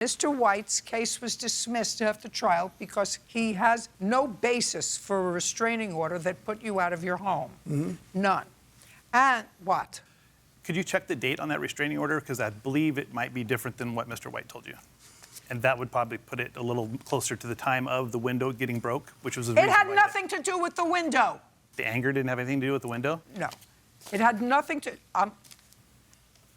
Mr. White's case was dismissed after trial because he has no basis for a restraining order that put you out of your home. None. And what? Could you check the date on that restraining order? Because I believe it might be different than what Mr. White told you. And that would probably put it a little closer to the time of the window getting broke, which was the reason It had why nothing to do with the window. the anger didn't have anything to do with the window? No. It had nothing to...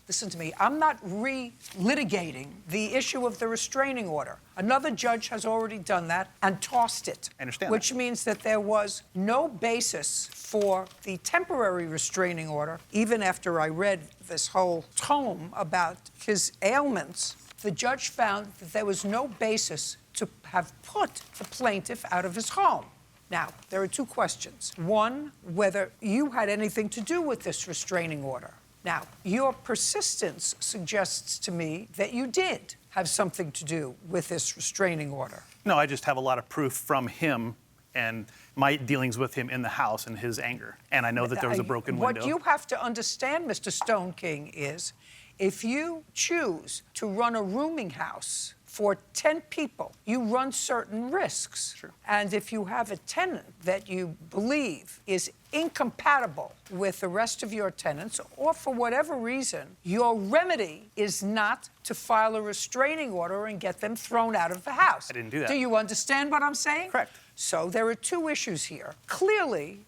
Listen to me. I'm not re-litigating the issue of the restraining order. Another judge has already done that and tossed it. I understand Which that. means that there was no basis for the temporary restraining order, even after I read this whole tome about his ailments. The judge found that there was no basis to have put the plaintiff out of his home. Now, there are two questions. One, whether you had anything to do with this restraining order. Now, your persistence suggests to me that you did have something to do with this restraining order. No, I just have a lot of proof from him and my dealings with him in the house and his anger. And I know that there was a broken window. What you have to understand, Mr. Stone King, is if you choose to run a rooming house for 10 people, you run certain risks. Sure. And if you have a tenant that you believe is incompatible with the rest of your tenants, or for whatever reason, your remedy is not to file a restraining order and get them thrown out of the house. I didn't do that. Do you understand what I'm saying? Correct. So there are two issues here. Clearly,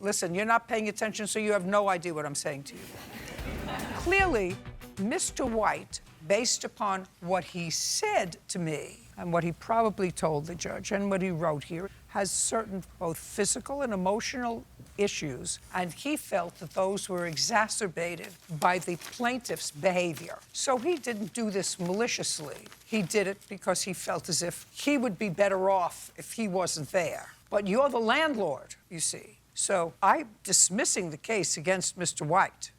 listen, you're not paying attention, so you have no idea what I'm saying to you. Clearly, Mr. White, based upon what he said to me and what he probably told the judge and what he wrote here, has certain both physical and emotional issues, and he felt that those were exacerbated by the plaintiff's behavior. So he didn't do this maliciously. He did it because he felt as if he would be better off if he wasn't there. But you're the landlord, you see. So I'm dismissing the case against Mr. White.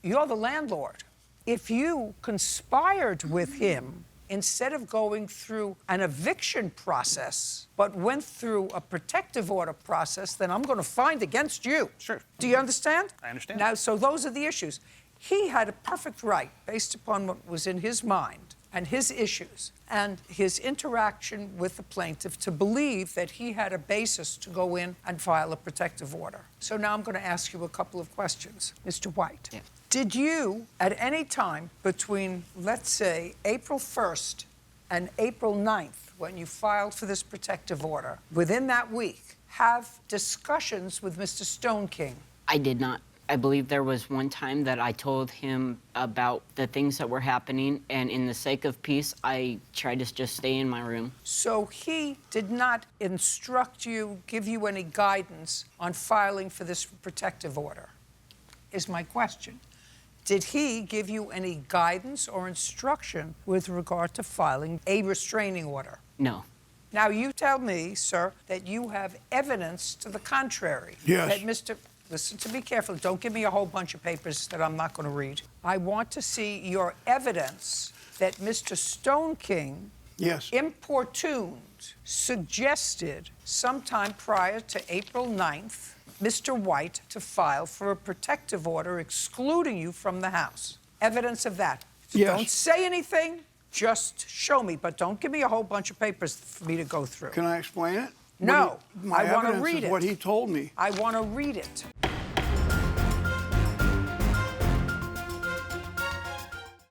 You're the landlord. If you conspired with him instead of going through an eviction process, but went through a protective order process, then I'm going to find against you. Sure. Do you understand? I understand. Now, so those are the issues. He had a perfect right, based upon what was in his mind and his issues and his interaction with the plaintiff, to believe that he had a basis to go in and file a protective order. So now I'm going to ask you a couple of questions. Mr. White. Yeah. Did you, at any time between, let's say, April 1st and April 9th, when you filed for this protective order, within that week, have discussions with Mr. Stone King? I did not. I believe there was one time that I told him about the things that were happening, and in the sake of peace, I tried to just stay in my room. So he did not instruct you, give you any guidance on filing for this protective order, is my question. Did he give you any guidance or instruction with regard to filing a restraining order? No. Now, you tell me, sir, that you have evidence to the contrary. Yes. That Mr. Listen to me carefully. Don't give me a whole bunch of papers that I'm not going to read. I want to see your evidence that Mr. Stone King Yes. importuned, suggested sometime prior to April 9th, Mr. White to file for a protective order excluding you from the house. Evidence of that. Yes. Don't say anything, just show me, but don't give me a whole bunch of papers for me to go through. Can I explain it? No, My I want to evidence read is it. what he told me. I want to read it.